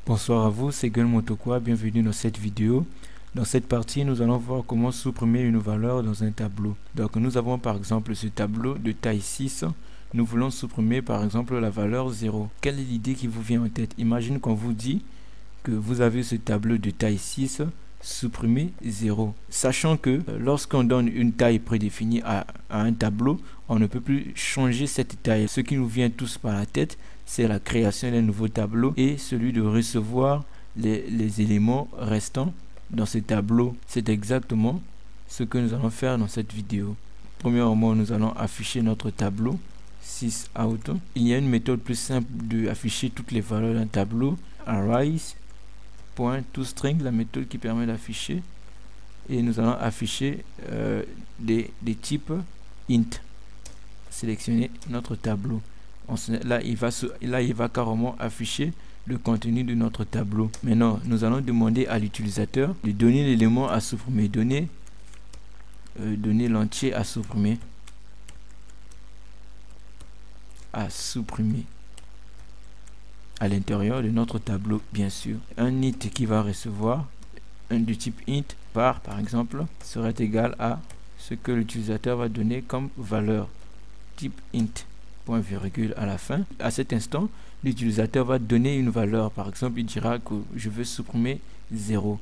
Bonsoir à vous, c'est Gun Motokwa, bienvenue dans cette vidéo. Dans cette partie, nous allons voir comment supprimer une valeur dans un tableau. Donc nous avons par exemple ce tableau de taille 6. Nous voulons supprimer par exemple la valeur 0. Quelle est l'idée qui vous vient en tête? Imagine qu'on vous dit que vous avez ce tableau de taille 6, supprimer 0. Sachant que lorsqu'on donne une taille prédéfinie à un tableau, on ne peut plus changer cette taille. Ce qui nous vient tous par la tête, c'est la création d'un nouveau tableau et celui de recevoir les éléments restants dans ce tableau. C'est exactement ce que nous allons faire dans cette vidéo. Premièrement, nous allons afficher notre tableau 6 out. Il y a une méthode plus simple d'afficher toutes les valeurs d'un tableau. Arrays.toString, la méthode qui permet d'afficher, et nous allons afficher des types int. Sélectionner notre tableau. Là, il va carrément afficher le contenu de notre tableau. Maintenant, nous allons demander à l'utilisateur de donner l'élément à supprimer. Donner l'entier à supprimer. À l'intérieur de notre tableau, bien sûr. Un int qui va recevoir un du type int par exemple serait égal à ce que l'utilisateur va donner comme valeur type int. Point virgule à la fin. À cet instant, l'utilisateur va donner une valeur. Par exemple, il dira que je veux supprimer 0.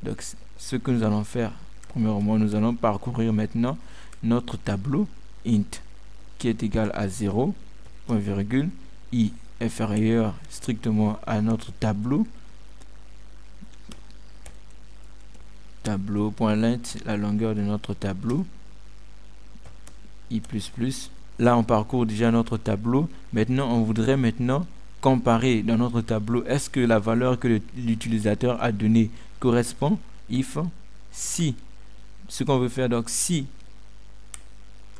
Donc, ce que nous allons faire, premièrement, nous allons parcourir maintenant notre tableau int qui est égal à 0, point virgule, i inférieur strictement à notre tableau. Tableau.length, la longueur de notre tableau. i++. Là, on parcourt déjà notre tableau. Maintenant, on voudrait comparer dans notre tableau. Est-ce que la valeur que l'utilisateur a donnée correspond? Si. Ce qu'on veut faire, donc, si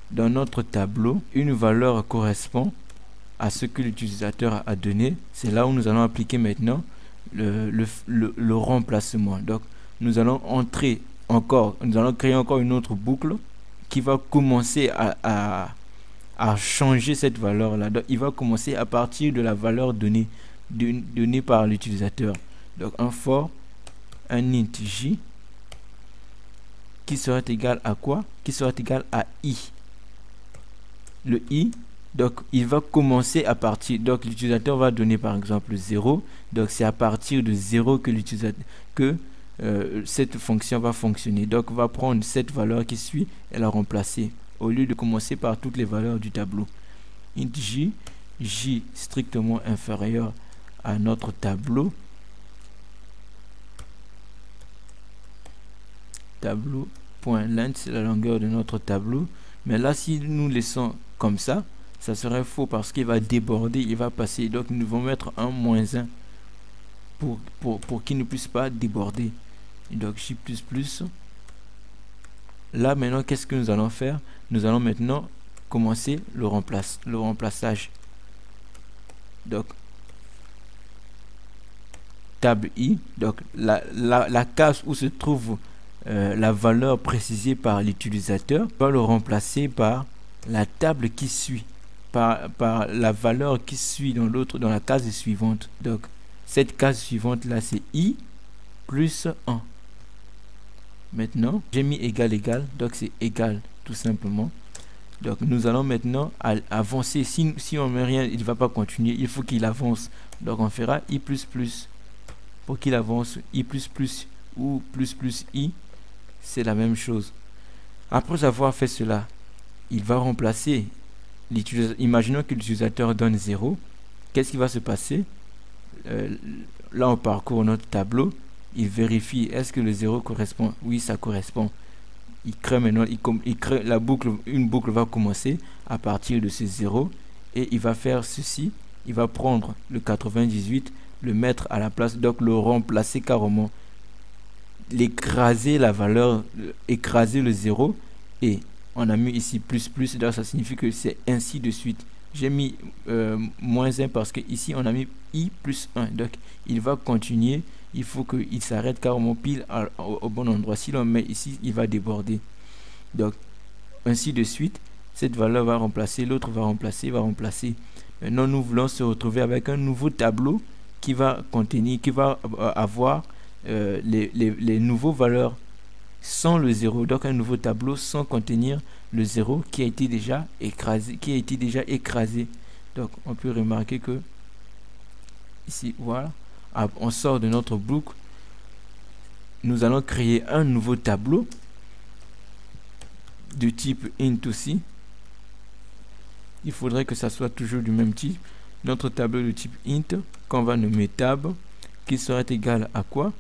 dans notre tableau, une valeur correspond à ce que l'utilisateur a donné, c'est là où nous allons appliquer maintenant le remplacement. Donc, nous allons créer encore une autre boucle qui va commencer à changer cette valeur là. Donc il va commencer à partir de la valeur donnée par l'utilisateur. Donc un int j qui serait égal à quoi? Qui serait égal à i. Le i, donc il va commencer à partir, donc l'utilisateur va donner par exemple 0. Donc c'est à partir de 0 que cette fonction va fonctionner. Donc on va prendre cette valeur qui suit et la remplacer au lieu de commencer par toutes les valeurs du tableau. Int j strictement inférieur à notre tableau. Tableau.length, c'est la longueur de notre tableau. Mais là, si nous laissons comme ça, ça serait faux parce qu'il va déborder, il va passer. Donc nous devons mettre un -1 pour qu'il ne puisse pas déborder. Et donc j++. Là maintenant, qu'est-ce que nous allons faire? Nous allons maintenant commencer le remplaçage. Donc table i, donc la case où se trouve la valeur précisée par l'utilisateur va le remplacer par la table qui suit, par la valeur qui suit dans la case suivante. Donc cette case suivante là, c'est i plus 1. Maintenant, j'ai mis égal, donc c'est égal tout simplement. Donc nous allons maintenant avancer. Si on met rien, il ne va pas continuer, il faut qu'il avance. Donc on fera i++ pour qu'il avance. I++ ou ++i, c'est la même chose. Après avoir fait cela, il va remplacer l'utilisateur. Imaginons que l'utilisateur donne 0. Qu'est-ce qui va se passer? Là on parcourt notre tableau. Il vérifie, est-ce que le 0 correspond? Oui, ça correspond. Il crée maintenant, il crée la boucle, une boucle va commencer à partir de ce 0 et il va faire ceci. Il va prendre le 98, le mettre à la place, donc le remplacer carrément, l'écraser la valeur, écraser le 0 et on a mis ici ++, donc ça signifie que c'est ainsi de suite. J'ai mis -1 parce que ici on a mis i plus 1, donc il va continuer. Il faut qu'il s'arrête carrément pile au bon endroit. Si l'on met ici, il va déborder. Donc, ainsi de suite, cette valeur va remplacer, l'autre va remplacer, Maintenant, nous voulons se retrouver avec un nouveau tableau qui va contenir, qui va avoir les nouveaux valeurs sans le 0. Donc un nouveau tableau sans contenir le 0 qui a été déjà écrasé, Donc on peut remarquer que ici, voilà, on sort de notre boucle. Nous allons créer un nouveau tableau de type int aussi. Il faudrait que ça soit toujours du même type. Notre tableau de type int qu'on va nommer tab, qui sera égal à quoi?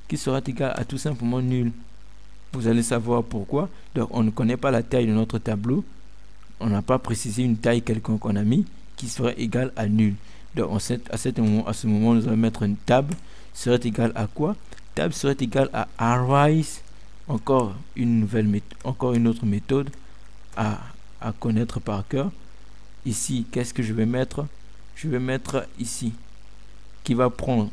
Qui sera égal à tout simplement nul. Vous allez savoir pourquoi. Donc on ne connaît pas la taille de notre tableau. On n'a pas précisé une taille quelconque qu'on a mis qui serait égale à nul. Donc à ce moment, nous allons mettre une tab serait égal à quoi? Tab serait égal à arrays. Encore une autre méthode à connaître par cœur. Ici, qu'est-ce que je vais mettre? Je vais mettre ici qui va prendre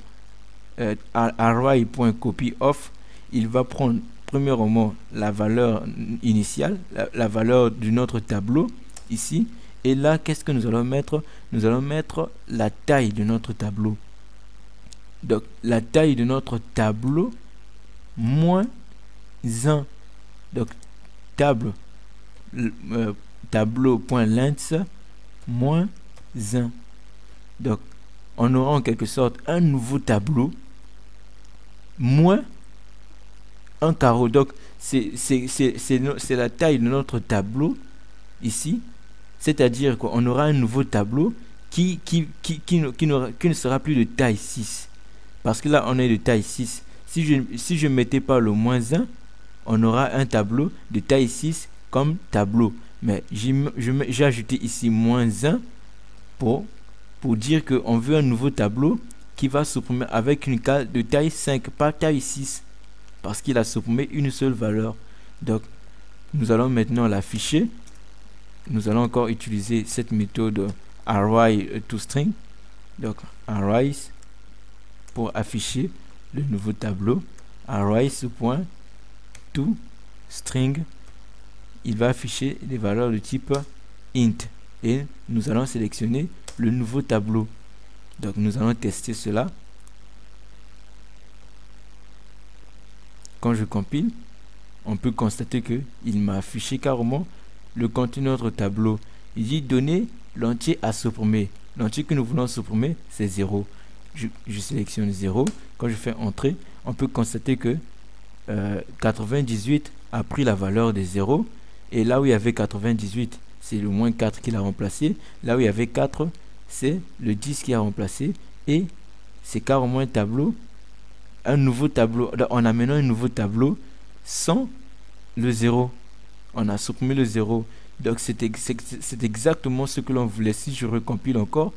array.copyof. Il va prendre premièrement la valeur initiale, la valeur de notre tableau ici. Et là, qu'est-ce que nous allons mettre? Nous allons mettre la taille de notre tableau. Donc, la taille de notre tableau moins 1. Donc, tableau.length moins 1. Donc, on aura en quelque sorte un nouveau tableau moins un carreau. Donc, c'est la taille de notre tableau ici. C'est-à-dire qu'on aura un nouveau tableau qui ne sera plus de taille 6. Parce que là, on est de taille 6. Si je ne mettais pas le moins 1, on aura un tableau de taille 6 comme tableau. Mais j'ai ajouté ici moins 1 pour dire qu'on veut un nouveau tableau qui va supprimer avec une case de taille 5, pas taille 6. Parce qu'il a supprimé une seule valeur. Donc, nous allons maintenant l'afficher. Nous allons encore utiliser cette méthode array toString. Donc, arrays pour afficher le nouveau tableau. Arrays.toString. Il va afficher les valeurs de type int. Et nous allons sélectionner le nouveau tableau. Donc, nous allons tester cela. Quand je compile, on peut constater que il m'a affiché carrément le contenu de notre tableau. Il dit donner l'entier à supprimer. L'entier que nous voulons supprimer, c'est 0. Je sélectionne 0. Quand je fais entrer, on peut constater que 98 a pris la valeur de 0. Et là où il y avait 98, c'est le moins 4 qui l'a remplacé. Là où il y avait 4, c'est le 10 qui a remplacé. Et c'est carrément un tableau, un nouveau tableau. En amenant un nouveau tableau sans le 0. On a supprimé le 0. Donc c'est exactement ce que l'on voulait. Si je recompile encore,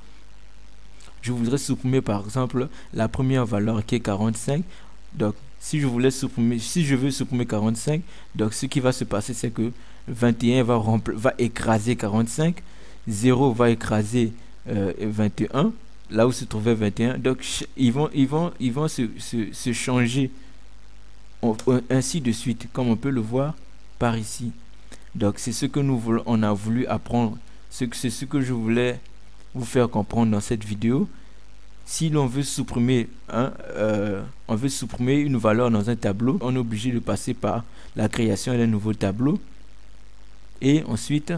je voudrais supprimer par exemple la première valeur qui est 45. Donc si je veux supprimer 45, donc ce qui va se passer, c'est que 21 va écraser 45, 0 va écraser 21, là où se trouvait 21. Donc ils vont se changer ainsi de suite, comme on peut le voir par ici. Donc c'est ce que on a voulu apprendre, c'est ce que je voulais vous faire comprendre dans cette vidéo. Si l'on veut supprimer une valeur dans un tableau, on est obligé de passer par la création d'un nouveau tableau et ensuite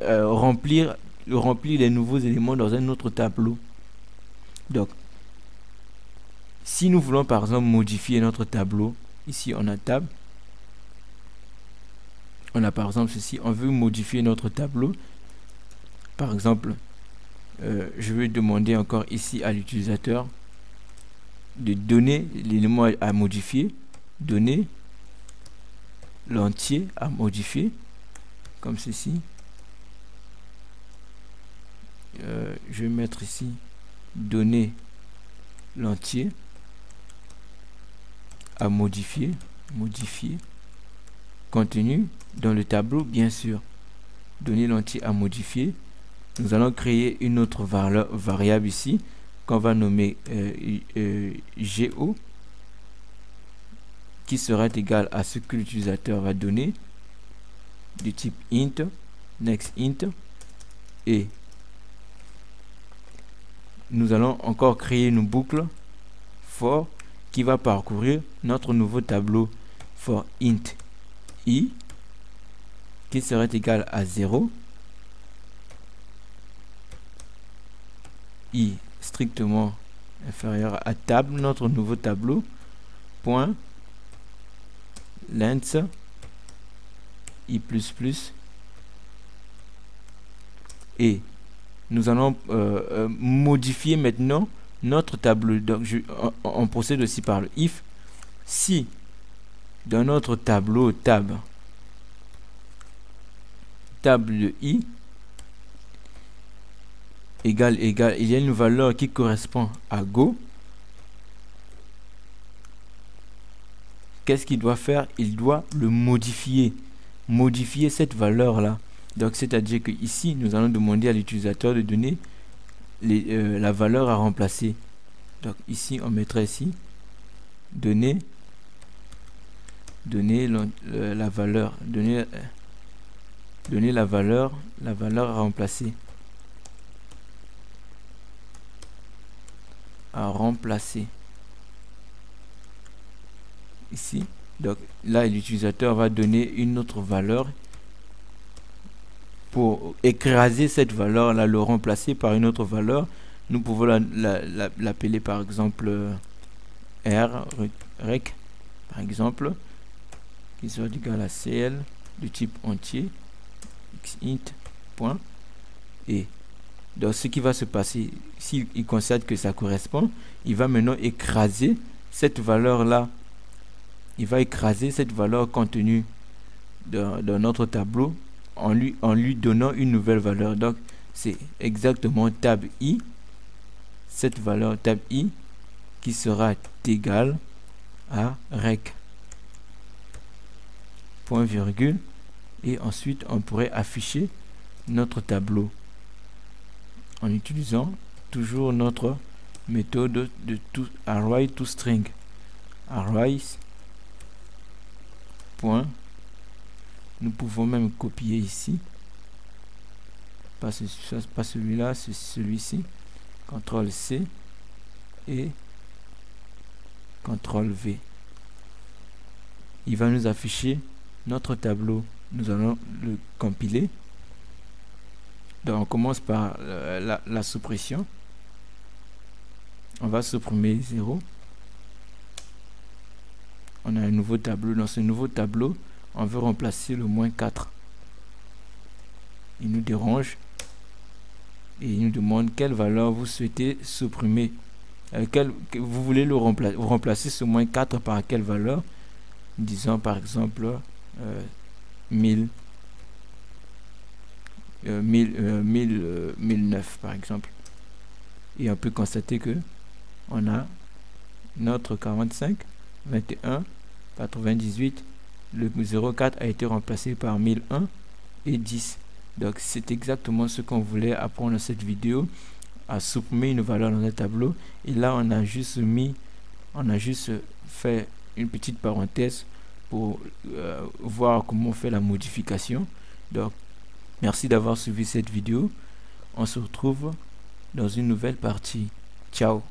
remplir les nouveaux éléments dans un autre tableau. Donc si nous voulons par exemple modifier notre tableau, ici on a tab. On a par exemple ceci, on veut modifier notre tableau. Par exemple, je vais demander encore ici à l'utilisateur de donner l'élément à modifier, donner l'entier à modifier, comme ceci. Je vais mettre ici, donner l'entier à modifier, contenu dans le tableau, bien sûr. Donner l'entier à modifier. Nous allons créer une autre variable ici qu'on va nommer GO, qui sera égal à ce que l'utilisateur va donner du type int, next int, et nous allons encore créer une boucle for qui va parcourir notre nouveau tableau for int I qui serait égal à 0, I strictement inférieur à table, notre nouveau tableau, point length I++, et nous allons modifier maintenant notre tableau. Donc on procède aussi par le if. Si dans notre tableau table de I égale, il y a une valeur qui correspond à Go, qu'est-ce qu'il doit faire? Il doit le modifier cette valeur là. Donc c'est à dire que ici nous allons demander à l'utilisateur de donner la valeur à remplacer. Donc ici on mettrait ici donner la valeur, donner la valeur à remplacer. Ici. Donc là l'utilisateur va donner une autre valeur pour écraser cette valeur là, le remplacer par une autre valeur. Nous pouvons l'appeler par exemple rec par exemple, qui soit égal à cl du type entier xint point. Et donc ce qui va se passer, s'il constate que ça correspond, il va maintenant écraser cette valeur là, il va écraser cette valeur contenue dans notre tableau en lui donnant une nouvelle valeur. Donc c'est exactement tab I, cette valeur tab I qui sera égale à rec point virgule, et ensuite on pourrait afficher notre tableau en utilisant toujours notre méthode de array to string, array point. Nous pouvons même copier ici, pas celui-là, c'est celui-ci, CTRL C et CTRL V. Il va nous afficher notre tableau. Nous allons le compiler. Donc on commence par la suppression. On va supprimer 0. On a un nouveau tableau. Dans ce nouveau tableau, on veut remplacer le -4. Il nous dérange et il nous demande quelle valeur vous souhaitez supprimer. Vous voulez le remplacer ce -4 par quelle valeur? Disons par exemple 1009 par exemple. Et on peut constater que on a notre 45, 21, 98, le 04 a été remplacé par 1001 et 10. Donc c'est exactement ce qu'on voulait apprendre dans cette vidéo, à supprimer une valeur dans un tableau. Et là on a juste fait une petite parenthèse pour voir comment on fait la modification. Donc merci d'avoir suivi cette vidéo. On se retrouve dans une nouvelle partie. Ciao.